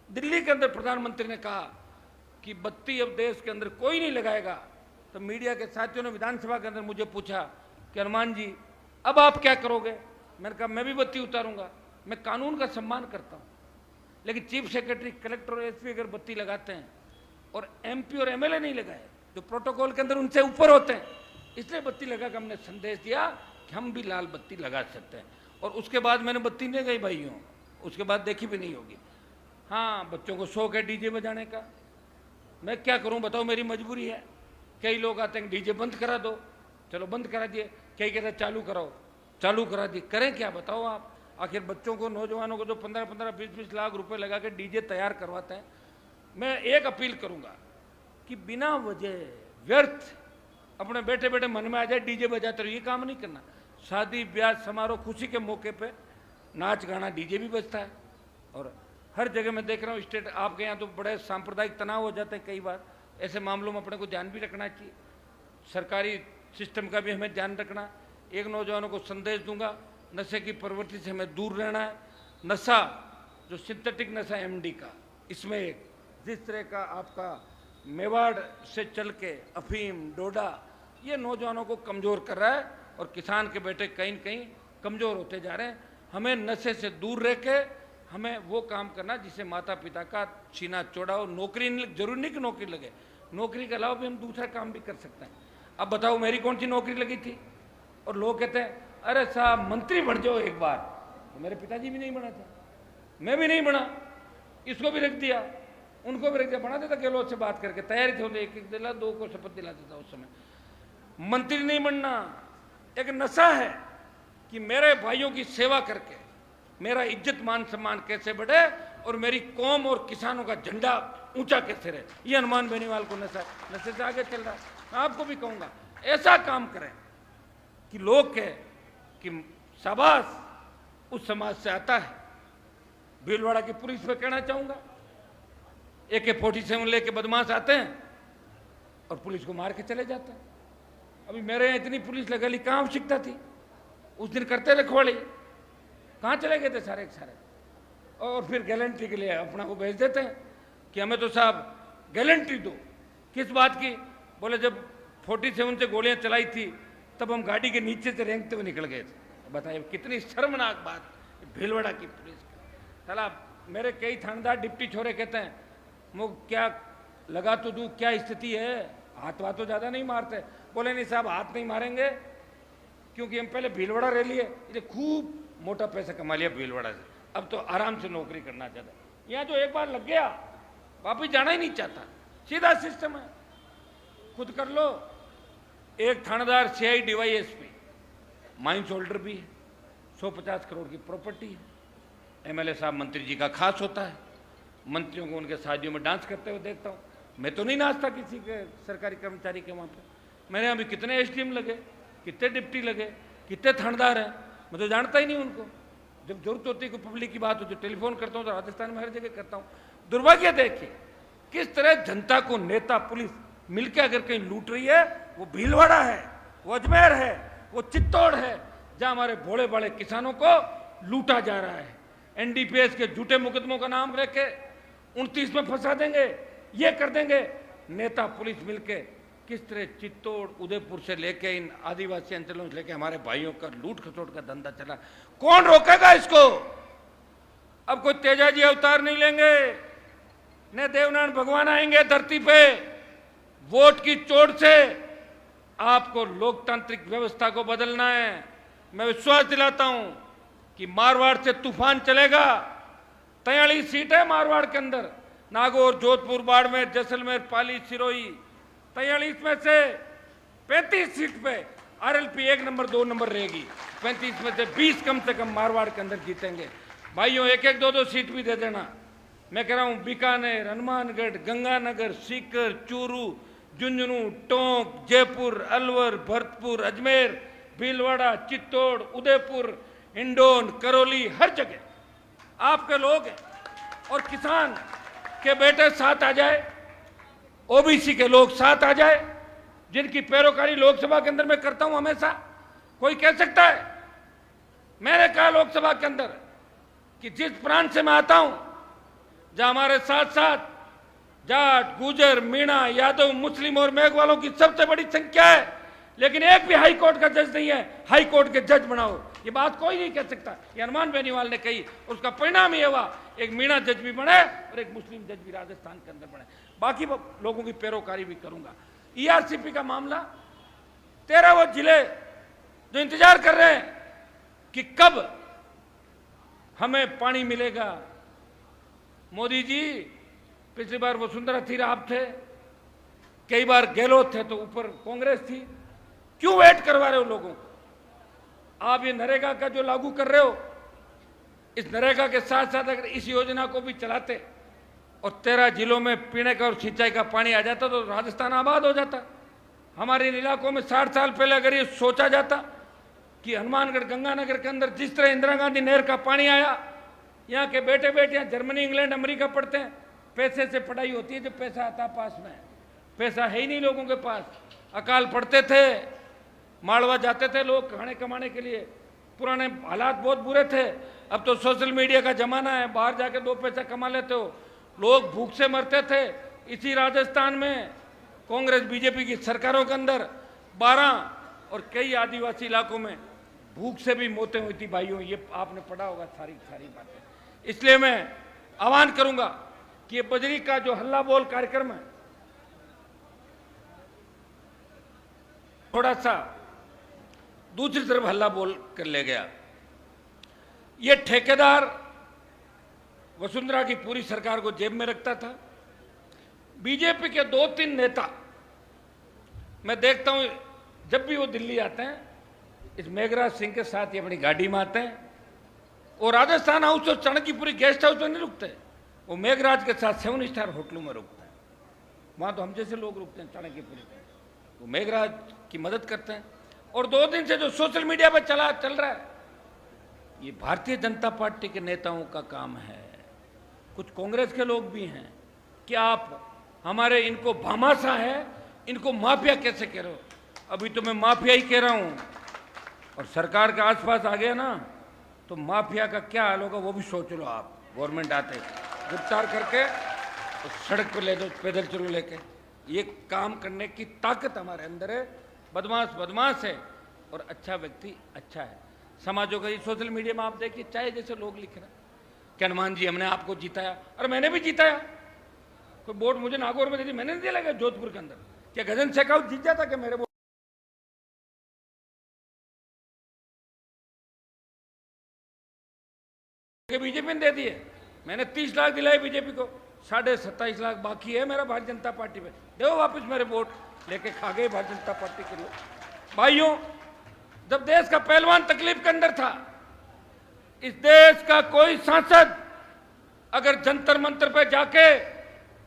दिल्ली के अंदर प्रधानमंत्री ने कहा कि बत्ती अब देश के अंदर कोई नहीं लगाएगा, तो मीडिया के साथियों ने विधानसभा के अंदर मुझे पूछा कि हनुमान जी अब आप क्या करोगे? मैंने कहा मैं भी बत्ती उतारूंगा। मैं कानून का सम्मान करता हूं, लेकिन चीफ सेक्रेटरी, कलेक्टर और एसपी अगर बत्ती लगाते हैं और एमपी और एमएलए नहीं लगाए, जो प्रोटोकॉल के अंदर उनसे ऊपर होते हैं, इसलिए बत्ती लगा कर हमने संदेश दिया कि कि हम भी लाल बत्ती लगा सकते हैं। और उसके बाद मैंने बत्ती नहीं गई भाइयों, उसके बाद देखी भी नहीं होगी। हाँ, बच्चों को शौक है डीजे बजाने का, मैं क्या करूं बताओ, मेरी मजबूरी है। कई लोग आते हैं डीजे बंद करा दो, चलो बंद करा दिए, कई कहते हैं चालू कराओ, चालू करा दिए, करें क्या बताओ आप। आखिर बच्चों को, नौजवानों को जो 15-15, 20-20 लाख रुपए लगा के डीजे तैयार करवाते हैं। मैं एक अपील करूंगा कि बिना वजह व्यर्थ अपने बेटे बेटे मन में आ जाए डीजे बजाते रहो, ये काम नहीं करना। शादी ब्याह समारोह खुशी के मौके पे नाच गाना डीजे भी बजता है। और हर जगह मैं देख रहा हूँ स्टेट, आपके यहाँ तो बड़े सांप्रदायिक तनाव हो जाते हैं कई बार, ऐसे मामलों में अपने को ध्यान भी रखना चाहिए, सरकारी सिस्टम का भी हमें ध्यान रखना। एक नौजवानों को संदेश दूंगा, नशे की प्रवृत्ति से हमें दूर रहना है। नशा जो सिंथेटिक नशा एमडी का, इसमें एक जिस तरह का आपका मेवाड़ से चल के अफीम डोडा, ये नौजवानों को कमज़ोर कर रहा है और किसान के बेटे कहीं न कहीं कमज़ोर होते जा रहे हैं। हमें नशे से दूर रह के हमें वो काम करना जिससे माता पिता का सीना चौड़ा हो। नौकरी जरूरी नहीं कि नौकरी लगे, नौकरी के अलावा भी हम दूसरा काम भी कर सकते हैं। अब बताओ मेरी कौन सी नौकरी लगी थी, और लोग कहते हैं अरे साहब मंत्री बन जाओ एक बार, तो मेरे पिताजी भी नहीं बना था, मैं भी नहीं बना, इसको भी रख दिया, उनको भी रख दिया, बना देता गहलोत से बात करके, तैयारी थी, एक एक दिला, दो को शपथ दिला देता उस समय। मंत्री नहीं बनना एक नशा है कि मेरे भाइयों की सेवा करके मेरा इज्जत मान सम्मान कैसे बढ़े और मेरी कौम और किसानों का झंडा ऊंचा कैसे रहे, ये हनुमान बेनीवाल को नशा, नशे से आगे चल रहा है। मैं आपको भी कहूंगा ऐसा काम करें कि लोग कहे कि शाबाश उस समाज से आता है। भीलवाड़ा की पुलिस पे कहना चाहूंगा, AK-47 लेके बदमाश आते हैं और पुलिस को मार के चले जाते हैं। अभी मेरे यहाँ इतनी पुलिस लगली, कहाँ आवश्यकता थी, उस दिन करते रखवाली, कहाँ चले गए थे सारे के सारे। और फिर गारंटी के लिए अपना को भेज देते हैं कि हमें तो साहब गारंटी दो, किस बात की, बोले जब 47 से गोलियां चलाई थी तब हम गाड़ी के नीचे से रेंगते हुए निकल गए थे। बताइए कितनी शर्मनाक बात भीलवाड़ा की पुलिस की। साला मेरे कई थानेदार डिप्टी छोरे कहते हैं वो क्या लगा तो दूं, क्या स्थिति है, हाथ वाथ तो ज़्यादा नहीं मारते। बोले नहीं साहब हाथ नहीं मारेंगे क्योंकि हम पहले भीलवाड़ा रह लिए, इसलिए खूब मोटा पैसा कमा लिया भीलवाड़ा से, अब तो आराम से नौकरी करना चाहता। यहाँ जो एक बार लग गया वापिस जाना ही नहीं चाहता, सीधा सिस्टम है, खुद कर लो। एक थानेदार CI DYSP माइंस होल्डर भी है, 150 करोड़ की प्रॉपर्टी है। MLA साहब मंत्री जी का खास होता है, मंत्रियों को उनके शादियों में डांस करते हुए देखता हूँ। मैं तो नहीं नाचता किसी के सरकारी कर्मचारी के वहाँ पे। मैंने अभी कितने SDM लगे, कितने डिप्टी लगे, कितने थानेदार हैं, मैं तो जानता ही नहीं उनको। जब जरूरत होती है कोई पब्लिक की बात हो तो टेलीफोन करता हूँ, तो राजस्थान में हर जगह करता हूँ। दुर्भाग्य देखिए किस तरह जनता को नेता पुलिस मिलकर अगर कहीं लूट रही है, वो भीलवाड़ा है, वो अजमेर है, वो चित्तौड़ है, जहां हमारे भोले बड़े किसानों को लूटा जा रहा है। NDPS के झूठे मुकदमों का नाम लेके 29 में फंसा देंगे, ये कर देंगे। नेता पुलिस मिलके किस तरह चित्तौड़ उदयपुर से लेके इन आदिवासी अंचलों से लेके हमारे भाइयों का लूट खसोट का धंधा चला, कौन रोकेगा इसको। अब कोई तेजाजी अवतार नहीं लेंगे, न देवनारायण भगवान आएंगे धरती पे। वोट की चोट से आपको लोकतांत्रिक व्यवस्था को बदलना है। मैं विश्वास दिलाता हूं कि मारवाड़ से तूफान चलेगा। 43 सीट है मारवाड़ के अंदर, नागौर, जोधपुर, बाड़मेर, जैसलमेर, पाली, सिरोही। 43 में से 35 सीट पे RLP 1 नंबर 2 नंबर रहेगी। 35 में से 20 कम से कम मारवाड़ के अंदर जीतेंगे। भाइयों एक एक 2-2 सीट भी दे देना। मैं कह रहा हूं बीकानेर, हनुमानगढ़, गंगानगर, सीकर, चूरू, झुंझुनू, टोंक, जयपुर, अलवर, भरतपुर, अजमेर, भीलवाड़ा, चित्तौड़, उदयपुर, हिंडोन, करौली, हर जगह आपके लोग हैं। और किसान के बेटे साथ आ जाए, OBC के लोग साथ आ जाए, जिनकी पैरोकारी लोकसभा के अंदर मैं करता हूं हमेशा। कोई कह सकता है, मैंने कहा लोकसभा के अंदर कि जिस प्रांत से मैं आता हूं, जहां हमारे साथ साथ जाट, गुजर, मीणा, यादव, मुस्लिम और मेघवालों की सबसे बड़ी संख्या है, लेकिन एक भी हाई कोर्ट का जज नहीं है, हाई कोर्ट के जज बनाओ, ये बात कोई नहीं कह सकता। ये हनुमान बेनीवाल ने कही, उसका परिणाम ये हुआ एक मीणा जज भी बने और एक मुस्लिम जज भी राजस्थान के अंदर बने। बाकी लोगों की पैरोकारी भी करूंगा। ERCP का मामला, 13 वो जिले जो इंतजार कर रहे हैं कि कब हमें पानी मिलेगा। मोदी जी, पिछली बार वसुंधरा थी, आप थे, कई बार गहलोत थे, तो ऊपर कांग्रेस थी। क्यों वेट करवा रहे हो लोगों को? आप ये नरेगा का जो लागू कर रहे हो, इस नरेगा के साथ साथ अगर इस योजना को भी चलाते और 13 जिलों में पीने का और सिंचाई का पानी आ जाता तो राजस्थान आबाद हो जाता। हमारे इन इलाकों में 60 साल पहले अगर ये सोचा जाता कि हनुमानगढ़ गंगानगर के अंदर जिस तरह इंदिरा गांधी नहर का पानी आया, यहाँ के बेटे बेटियां जर्मनी, इंग्लैंड, अमेरिका पढ़ते हैं, पैसे से पढ़ाई होती है, जब पैसा आता पास में, पैसा है ही नहीं लोगों के पास। अकाल पढ़ते थे, मालवा जाते थे लोग खाने कमाने के लिए, पुराने हालात बहुत बुरे थे। अब तो सोशल मीडिया का जमाना है, बाहर जाके 2 पैसा कमा लेते हो। लोग भूख से मरते थे। इसी राजस्थान में कांग्रेस बीजेपी की सरकारों के अंदर 12 और कई आदिवासी इलाकों में भूख से भी मौतें हुई थी भाइयों। ये आपने पढ़ा होगा सारी बातें। इसलिए मैं आह्वान करूंगा कि ये बजरी का जो हल्ला बोल कार्यक्रम है, थोड़ा सा दूसरी तरफ हल्ला बोल कर ले गया। ये ठेकेदार वसुंधरा की पूरी सरकार को जेब में रखता था। बीजेपी के 2-3 नेता मैं देखता हूं, जब भी वो दिल्ली आते हैं, इस मेघराज सिंह के साथ ही अपनी गाड़ी में आते हैं और राजस्थान हाउस और चाणक्यपुरी गेस्ट हाउस में नहीं रुकते, वो मेघराज के साथ 7 स्टार होटलों में रुकते हैं। वहां तो हम जैसे लोग रुकते हैं चाणक्यपुरी में, वो मेघराज की मदद करते हैं। और 2 दिन से जो सोशल मीडिया पर चल रहा है, ये भारतीय जनता पार्टी के नेताओं का काम है, कुछ कांग्रेस के लोग भी हैं कि आप हमारे इनको भामाशाह है, इनको माफिया कैसे कह रहे हो? अभी तो मैं माफिया ही कह रहा हूं, और सरकार के आसपास आ गया ना तो माफिया का क्या हाल होगा वो भी सोच लो आप। गवर्नमेंट आते गिरफ्तार करके तो सड़क पर ले दो, पैदल चलो लेके। ये काम करने की ताकत हमारे अंदर है। बदमाश है और अच्छा व्यक्ति अच्छा है। समाजों का सोशल मीडिया में आप देखिए, चाहे जैसे लोग लिख रहे हैं कि हनुमान जी हमने आपको जीताया, और मैंने भी जीताया। कोई वोट मुझे नागौर में दे दी, मैंने नहीं दिया लगा जोधपुर के अंदर। क्या गगन शेखावत जीत जाता कि मेरे वोट? बीजेपी ने दे दिए। मैंने 30 लाख दिलाए बीजेपी को, 27.5 लाख बाकी है मेरा भारतीय जनता पार्टी में। दो वापस मेरे वोट, लेके खा गए भारतीय जनता पार्टी के लोग। भाइयों, जब देश का पहलवान तकलीफ के अंदर था, इस देश का कोई सांसद अगर जंतर मंतर पे जाके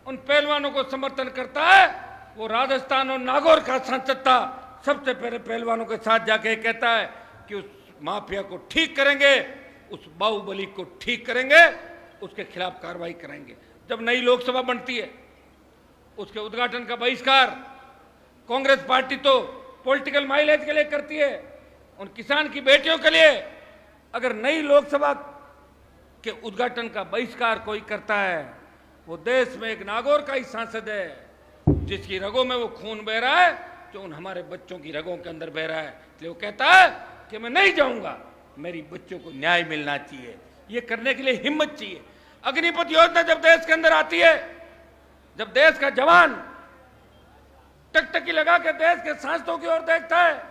उन पहलवानों को समर्थन करता है, वो राजस्थान और नागौर का सांसद था। सबसे पहले पहलवानों के साथ जाके कहता है कि उस माफिया को ठीक करेंगे, उस बाहुबली को ठीक करेंगे, उसके खिलाफ कार्रवाई करेंगे। जब नई लोकसभा बनती है, उसके उद्घाटन का बहिष्कार कांग्रेस पार्टी तो पॉलिटिकल माइलेज के लिए करती है, उन किसान की बेटियों के लिए। अगर नई लोकसभा के उद्घाटन का बहिष्कार कोई करता है, वो देश में एक नागौर का ही सांसद है जिसकी रगों में वो खून बह रहा है जो उन हमारे बच्चों की रगों के अंदर बह रहा है। इसलिए वो कहता है कि मैं नहीं जाऊंगा, मेरी बच्चों को न्याय मिलना चाहिए। ये करने के लिए हिम्मत चाहिए। अग्निपथ योजना जब देश के अंदर आती है, जब देश का जवान टकटकी लगा के देश के सांसदों की ओर देखता है,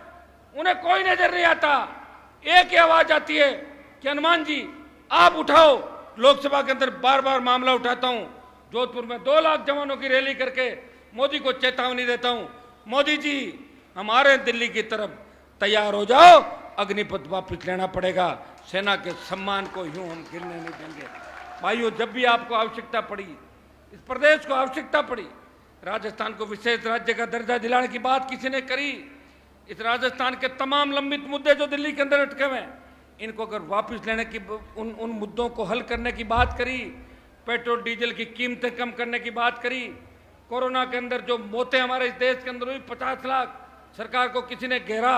उन्हें कोई नजर नहीं आता। एक ही आवाज आती है कि हनुमान जी आप उठाओ। लोकसभा के अंदर बार बार मामला उठाता हूं। जोधपुर में 2 लाख जवानों की रैली करके मोदी को चेतावनी देता हूं, मोदी जी हम आ रहे हैं दिल्ली की तरफ, तैयार हो जाओ, अग्निपथ वापिस लेना पड़ेगा। सेना के सम्मान को यूं हम गिरने नहीं देंगे। भाइयों, जब भी आपको आवश्यकता पड़ी, इस प्रदेश को आवश्यकता पड़ी, राजस्थान को विशेष राज्य का दर्जा दिलाने की बात किसी ने करी। इस राजस्थान के तमाम लंबित मुद्दे जो दिल्ली के अंदर अटके हुए हैं, इनको अगर वापस लेने की, उन मुद्दों को हल करने की बात करी, पेट्रोल डीजल की कीमतें कम करने की बात करी, कोरोना के अंदर जो मौतें हमारे इस देश के अंदर हुई 50 लाख, सरकार को किसी ने घेरा।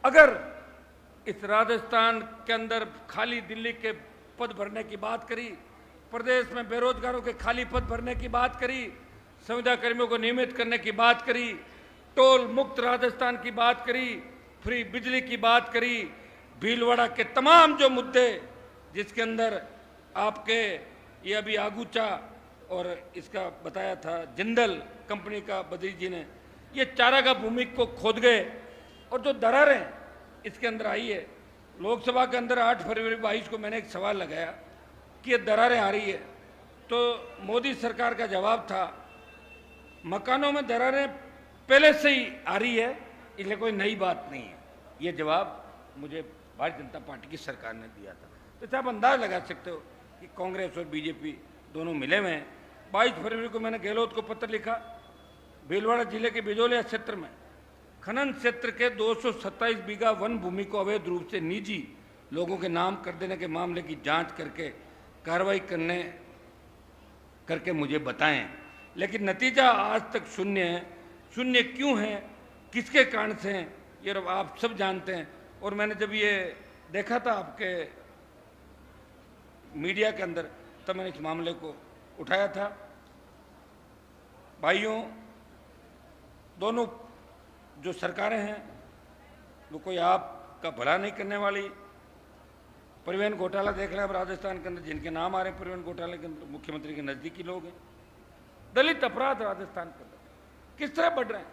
अगर इस राजस्थान के अंदर खाली दिल्ली के पद भरने की बात करी, प्रदेश में बेरोजगारों के खाली पद भरने की बात करी, संविदा कर्मियों को नियमित करने की बात करी, टोल मुक्त राजस्थान की बात करी, फ्री बिजली की बात करी, भीलवाड़ा के तमाम जो मुद्दे जिसके अंदर आपके ये अभी आगूचा और इसका बताया था जिंदल कंपनी का बद्री जी ने, ये चारागाह भूमि को खोद गए और जो दरारें इसके अंदर आई है। लोकसभा के अंदर 8 फरवरी 22 को मैंने एक सवाल लगाया कि ये दरारें आ रही है, तो मोदी सरकार का जवाब था मकानों में दरारें पहले से ही आ रही है, इसलिए कोई नई बात नहीं है। ये जवाब मुझे भारतीय जनता पार्टी की सरकार ने दिया था। तो आप अंदाज लगा सकते हो कि कांग्रेस और बीजेपी दोनों मिले हुए हैं। 22 फरवरी को मैंने गहलोत को पत्र लिखा, भीलवाड़ा जिले के बिजोलिया क्षेत्र में खनन क्षेत्र के 227 बीघा वन भूमि को अवैध रूप से निजी लोगों के नाम कर देने के मामले की जांच करके कार्रवाई करके मुझे बताएं। लेकिन नतीजा आज तक शून्य है। शून्य क्यों है, किसके कारण से हैं, ये आप सब जानते हैं। और मैंने जब ये देखा था आपके मीडिया के अंदर, तब मैंने इस मामले को उठाया था। भाइयों, दोनों जो सरकारें हैं वो कोई आपका भला नहीं करने वाली। परिवहन घोटाला देख रहे हैं अब राजस्थान के अंदर, जिनके नाम आ रहे हैं परिवहन घोटाले के अंदर, मुख्यमंत्री के नज़दीकी लोग हैं। दलित अपराध राजस्थान के अंदर किस तरह बढ़ रहे हैं।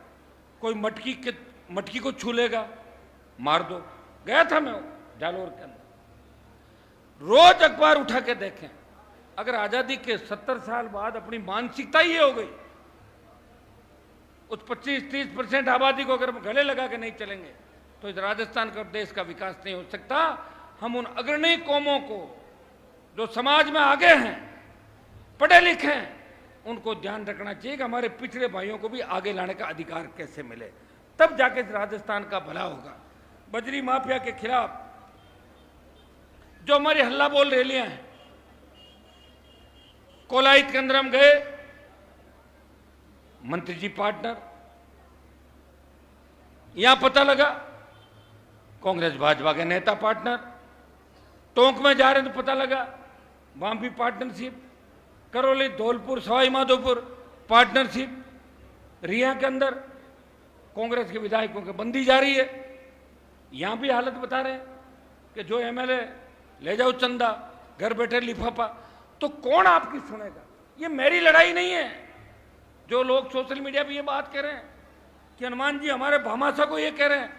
कोई मटकी को छू लेगा, मार दो। गया था मैं जालोर के अंदर, रोज अखबार उठा के देखें, अगर आजादी के 70 साल बाद अपनी मानसिकता ये हो गई, उस 25-30% आबादी को अगर हम गले लगा के नहीं चलेंगे तो इस राजस्थान का देश का विकास नहीं हो सकता। हम उन अग्रणी कौमों को जो समाज में आगे हैं, पढ़े लिखे हैं, उनको ध्यान रखना चाहिए कि हमारे पिछड़े भाइयों को भी आगे लाने का अधिकार कैसे मिले, तब जाके इस राजस्थान का भला होगा। बजरी माफिया के खिलाफ जो हमारी हल्ला बोल रैलियां हैं, कोलाइत के अंदर हम गए, मंत्री जी पार्टनर, यहां पता लगा कांग्रेस भाजपा के नेता पार्टनर, टोंक में जा रहे तो पता लगा वहां भी पार्टनरशिप, करौली, धौलपुर, सवाई माधोपुर पार्टनरशिप, रिया के अंदर कांग्रेस के विधायकों की बंदी जारी है। यहां भी हालत बता रहे हैं कि जो एमएलए ले जाओ चंदा, घर बैठे लिफाफा। तो कौन आपकी सुनेगा। ये मेरी लड़ाई नहीं है। जो लोग सोशल मीडिया पे ये बात कह रहे हैं कि हनुमान जी हमारे भामाशाह को ये कह रहे हैं,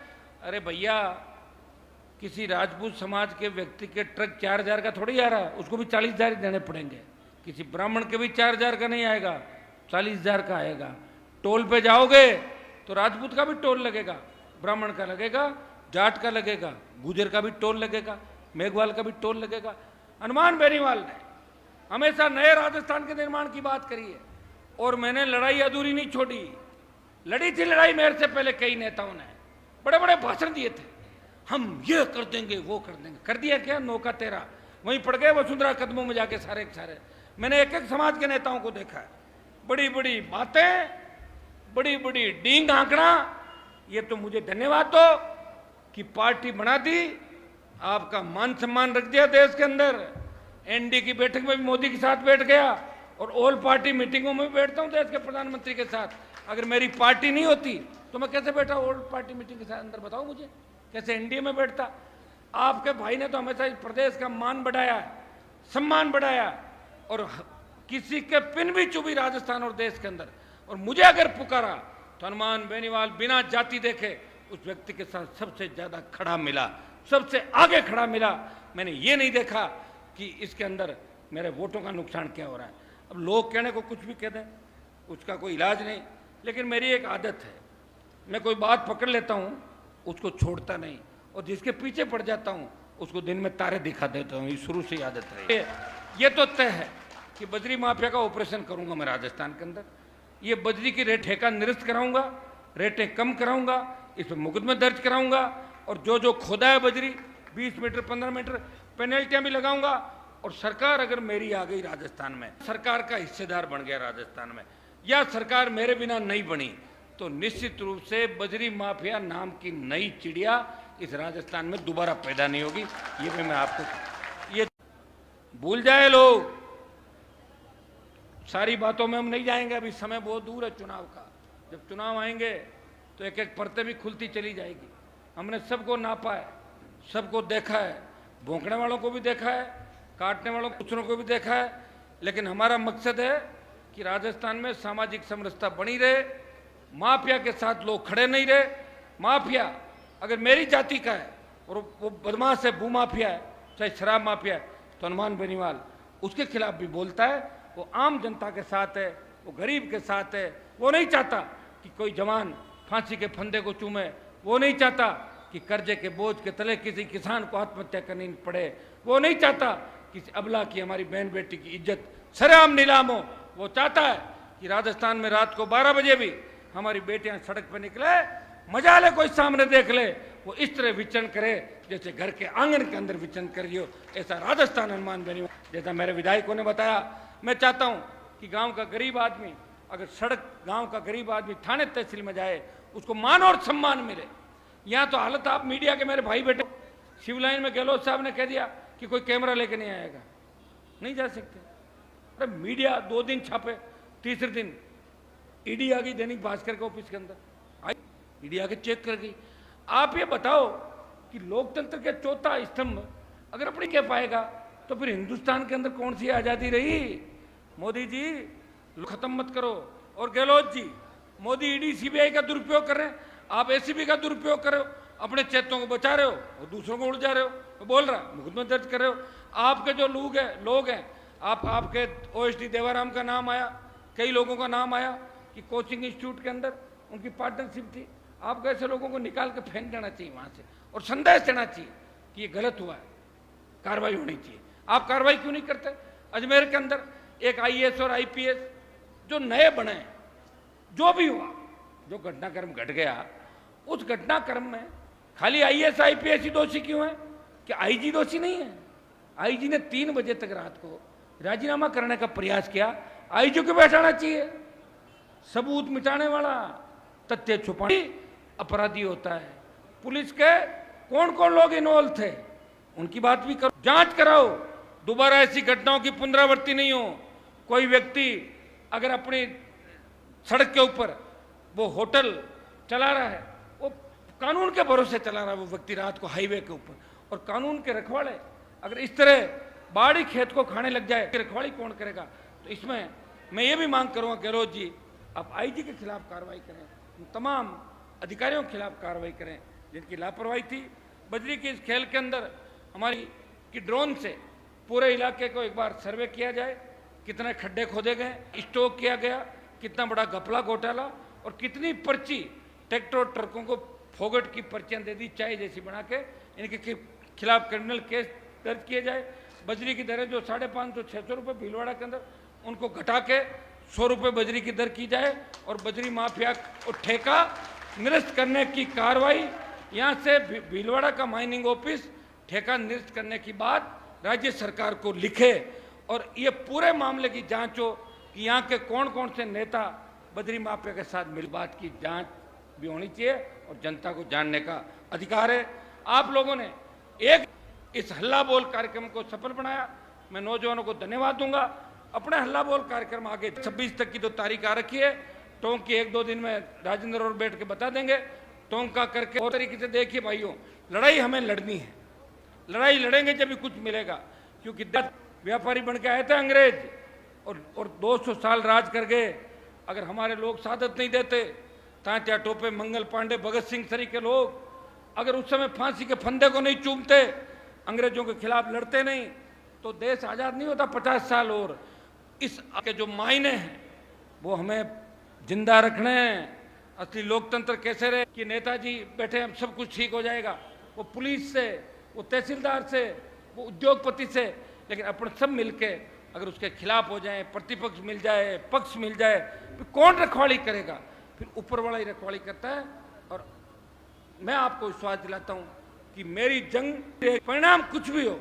अरे भैया, किसी राजपूत समाज के व्यक्ति के ट्रक 4000 का थोड़ी आ रहा है, उसको भी 40,000 देने पड़ेंगे। किसी ब्राह्मण के भी 4000 का नहीं आएगा, 40,000 का आएगा। टोल पे जाओगे तो राजपूत का भी टोल लगेगा, ब्राह्मण का लगेगा, जाट का लगेगा, गुजर का भी टोल लगेगा, मेघवाल का भी टोल लगेगा। हनुमान बेनीवाल ने हमेशा नए राजस्थान के निर्माण की बात करी है और मैंने लड़ाई अधूरी नहीं छोड़ी। लड़ी थी लड़ाई मेरे से पहले कई नेताओं ने, बड़े बड़े भाषण दिए थे, हम ये कर देंगे वो कर देंगे। कर दिया क्या? नौका तेरा, वहीं पड़ गए वसुंधरा कदमों में जाके सारे के सारे। मैंने एक एक समाज के नेताओं को देखा है, बड़ी बड़ी बातें, बड़ी बड़ी डींग आंकड़ा। ये तो मुझे धन्यवाद दो कि पार्टी बना दी, आपका मान सम्मान रख दिया देश के अंदर। एनडी की बैठक में भी मोदी के साथ बैठ गया और ऑल पार्टी मीटिंगों में भी बैठता हूं देश के प्रधानमंत्री के साथ। अगर मेरी पार्टी नहीं होती तो मैं कैसे बैठा ऑल पार्टी मीटिंग के साथ अंदर, बताओ मुझे, कैसे एनडीए में बैठता। आपके भाई ने तो हमेशा इस प्रदेश का मान बढ़ाया, सम्मान बढ़ाया और किसी के पिन भी चुभी राजस्थान और देश के अंदर। और मुझे अगर पुकारा तो हनुमान बेनीवाल बिना जाति देखे उस व्यक्ति के साथ सबसे ज्यादा खड़ा मिला, सबसे आगे खड़ा मिला। मैंने ये नहीं देखा कि इसके अंदर मेरे वोटों का नुकसान क्या हो रहा है। अब लोग कहने को कुछ भी कह दें, उसका कोई इलाज नहीं। लेकिन मेरी एक आदत है, मैं कोई बात पकड़ लेता हूँ, उसको छोड़ता नहीं, और जिसके पीछे पड़ जाता हूँ उसको दिन में तारे दिखा देता हूँ। ये शुरू से आदत रही। ये तो तय है कि बजरी माफिया का ऑपरेशन करूंगा मैं राजस्थान के अंदर। ये बजरी की रेट ठेका निरस्त कराऊंगा, रेटें कम कराऊंगा, इस पर मुकदमे दर्ज कराऊंगा, और जो खोदा है बजरी 20 मीटर 15 मीटर पेनल्टियां भी लगाऊंगा। और सरकार अगर मेरी आ गई राजस्थान में, सरकार का हिस्सेदार बन गया राजस्थान में, या सरकार मेरे बिना नहीं बनी, तो निश्चित रूप से बजरी माफिया नाम की नई चिड़िया इस राजस्थान में दोबारा पैदा नहीं होगी। ये भी मैं आपको, ये भूल जाए लोग, सारी बातों में हम नहीं जाएंगे, अभी समय बहुत दूर है चुनाव का। जब चुनाव आएंगे तो एक एक परतें भी खुलती चली जाएगी। हमने सबको नापा है, सबको देखा है, भोंकने वालों को भी देखा है, काटने वालों दूसरों को भी देखा है। लेकिन हमारा मकसद है कि राजस्थान में सामाजिक समरसता बनी रहे, माफिया के साथ लोग खड़े नहीं रहे। माफिया अगर मेरी जाति का है और वो बदमाश है, भूमाफिया है, चाहे शराब माफिया है, तो हनुमान बेनीवाल उसके खिलाफ भी बोलता है। वो आम जनता के साथ है, वो गरीब के साथ है। वो नहीं चाहता कि कोई जवान फांसी के फंदे को चूमे, वो नहीं चाहता कि कर्जे के बोझ के तले किसी किसान को आत्महत्या करनी पड़े, वो नहीं चाहता किसी अबला की, हमारी बहन बेटी की इज्जत सरेआम नीलाम हो। वो चाहता है कि राजस्थान में रात को 12 बजे भी हमारी बेटियां सड़क पर निकले, मजा ले, कोई सामने देख ले, वो इस तरह विचरण करे जैसे घर के आंगन के अंदर विचरण करियो। ऐसा राजस्थान हनुमान बेनीवाल, जैसा मेरे विधायकों ने बताया। मैं चाहता हूं कि गांव का गरीब आदमी, अगर सड़क, गांव का गरीब आदमी थाने तहसील में जाए, उसको मान और सम्मान मिले। यहाँ तो हालत आप मीडिया के मेरे भाई बेटे, शिव लाइन में गहलोत साहब ने कह दिया कि कोई कैमरा लेके नहीं आएगा, नहीं जा सकते। अरे मीडिया 2 दिन छापे, तीसरे दिन ईडी आ गई दैनिक भास्कर के ऑफिस के अंदर, आई ईडी आके चेक कर गई। आप ये बताओ कि लोकतंत्र के चौथा स्तंभ अगर अपनी कह पाएगा तो फिर हिंदुस्तान के अंदर कौन सी आजादी रही? मोदी जी खत्म मत करो, और गहलोत जी, मोदी ईडी सीबीआई का दुरुपयोग कर रहे हैं, आप एसीबी का दुरुपयोग कर रहे हो, अपने चेतों को बचा रहे हो और दूसरों को उड़ जा रहे हो। तो बोल रहा मुकदमा दर्ज कर रहे हो। आपके जो लोग हैं, आपके ओएसडी देवाराम का नाम आया, कई लोगों का नाम आया कि कोचिंग इंस्टीट्यूट के अंदर उनकी पार्टनरशिप थी। आपको ऐसे लोगों को निकाल के फेंक देना चाहिए वहां से, और संदेश देना चाहिए कि ये गलत हुआ है, कार्रवाई होनी चाहिए। आप कार्रवाई क्यों नहीं करते? अजमेर के अंदर एक आईएएस और आईपीएस जो नए बने, जो भी हुआ, जो घटनाक्रम घट गया, उस घटनाक्रम में खाली आईएएस आईपीएस ही दोषी क्यों है? कि आईजी दोषी नहीं है? आईजी ने 3 बजे तक रात को राजीनामा करने का प्रयास किया, आईजी को बैठाना चाहिए। सबूत मिटाने वाला, तथ्य छुपाने अपराधी होता है। पुलिस के कौन कौन लोग इन्वॉल्व थे उनकी बात भी करो, जांच कराओ, दोबारा ऐसी घटनाओं की पुनरावृत्ति नहीं हो। कोई व्यक्ति अगर अपनी सड़क के ऊपर वो होटल चला रहा है, वो कानून के भरोसे चला रहा है, वो व्यक्ति रात को हाईवे के ऊपर, और कानून के रखवाले अगर इस तरह बाड़ी खेत को खाने लग जाए, रखवाली कौन करेगा? तो इसमें मैं ये भी मांग करूंगा, गहलोत जी आप आईजी के खिलाफ कार्रवाई करें, तमाम अधिकारियों के खिलाफ कार्रवाई करें जिनकी लापरवाही थी। बजरी के इस खेल के अंदर हमारी कि ड्रोन से पूरे इलाके को एक बार सर्वे किया जाए, कितने खड्डे खोदे गए, स्टॉक किया गया, कितना बड़ा घपला घोटाला, और कितनी पर्ची ट्रैक्टर और ट्रकों को फोगट की पर्चियां दे दी चाय जैसी बना के, इनके खिलाफ क्रिमिनल केस दर्ज किए जाए। बजरी की दरें जो 550-600 रुपये भीलवाड़ा के अंदर, उनको घटा के 100 रुपये बजरी की दर की जाए, और बजरी माफिया को ठेका निरस्त करने की कार्रवाई। यहाँ से भीलवाड़ा का माइनिंग ऑफिस ठेका निरस्त करने की बात राज्य सरकार को लिखे, और ये पूरे मामले की जांच हो कि यहाँ के कौन कौन से नेता बजरी माफिया के साथ मिल, बात की जांच भी होनी चाहिए, और जनता को जानने का अधिकार है। आप लोगों ने एक इस हल्ला बोल कार्यक्रम को सफल बनाया, मैं नौजवानों को धन्यवाद दूंगा। अपने हल्ला बोल कार्यक्रम आगे 26 तक की तो तारीख आ रखी है, टोंक की 1-2 दिन में राजेंद्र और बैठ के बता देंगे। टोंक का करके और तरीके से देखिए भाइयों, लड़ाई हमें लड़नी है, लड़ाई लड़ेंगे जब भी कुछ मिलेगा, क्योंकि व्यापारी बन के आए थे अंग्रेज, और 200 साल राज कर गए। अगर हमारे लोग सादत नहीं देते, तांत्या टोपे, मंगल पांडे, भगत सिंह सरी के लोग अगर उस समय फांसी के फंदे को नहीं चूमते, अंग्रेजों के खिलाफ लड़ते नहीं, तो देश आजाद नहीं होता 50 साल। और इस के जो मायने हैं वो हमें जिंदा रखने हैं। असली लोकतंत्र कैसे रहे कि नेताजी बैठे हम सब कुछ ठीक हो जाएगा, वो पुलिस से, वो तहसीलदार से, वो उद्योगपति से, लेकिन अपन सब मिलके अगर उसके खिलाफ हो जाए, प्रतिपक्ष मिल जाए, पक्ष मिल जाए, फिर कौन रखवाली करेगा? फिर ऊपर वाला ही रखवाली करता है। और मैं आपको विश्वास दिलाता हूं कि मेरी जंग, परिणाम कुछ भी हो,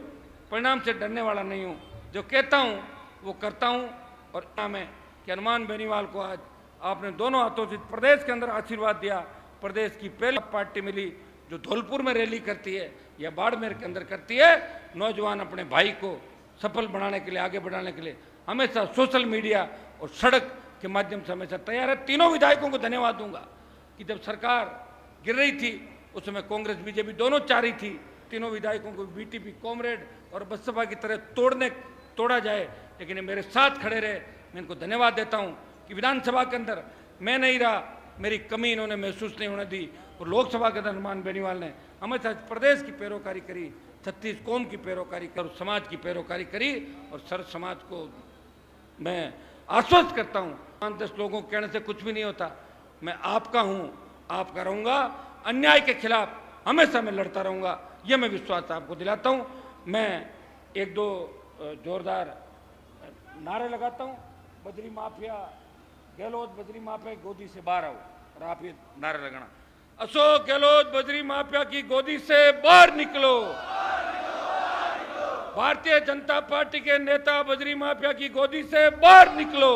परिणाम से डरने वाला नहीं हूं। जो कहता हूं वो करता हूं, और नाम है कि हनुमान बेनीवाल को आज आपने दोनों हाथों से प्रदेश के अंदर आशीर्वाद दिया। प्रदेश की पहली पार्टी मिली जो धौलपुर में रैली करती है या बाड़मेर के अंदर करती है। नौजवान अपने भाई को सफल बनाने के लिए, आगे बढ़ाने के लिए हमेशा सोशल मीडिया और सड़क के माध्यम से हमेशा तैयार है। तीनों विधायकों को धन्यवाद दूंगा कि जब सरकार गिर रही थी उस समय कांग्रेस बीजेपी दोनों चाह रही थी तीनों विधायकों को बीटीपी, कॉमरेड और बसपा की तरह तोड़ा जाए, लेकिन ये मेरे साथ खड़े रहे। मैं इनको धन्यवाद देता हूं कि विधानसभा के अंदर मैं नहीं रहा, मेरी कमी इन्होंने महसूस नहीं होने दी, और लोकसभा के अंदर हनुमान बेनीवाल ने हमेशा इस प्रदेश की पैरोकारी करी, 36 कौम की पैरोकारी कर, समाज की पैरोकारी करी और सर्व समाज को मैं आश्वस्त करता हूं 5-10 लोगों के कहने से कुछ भी नहीं होता। मैं आपका हूं, आपका रहूंगा, अन्याय के खिलाफ हमेशा मैं लड़ता रहूंगा, यह मैं विश्वास आपको दिलाता हूं। मैं 1-2 जोरदार नारे लगाता हूं, बजरी माफिया गहलोत बजरी माफिया गोदी से बाहर आओ, और आप ये नारे लगाना, अशोक गहलोत बजरी माफिया की गोदी से बाहर निकलो, भारतीय जनता पार्टी के नेता बजरी माफिया की गोदी से बाहर निकलो।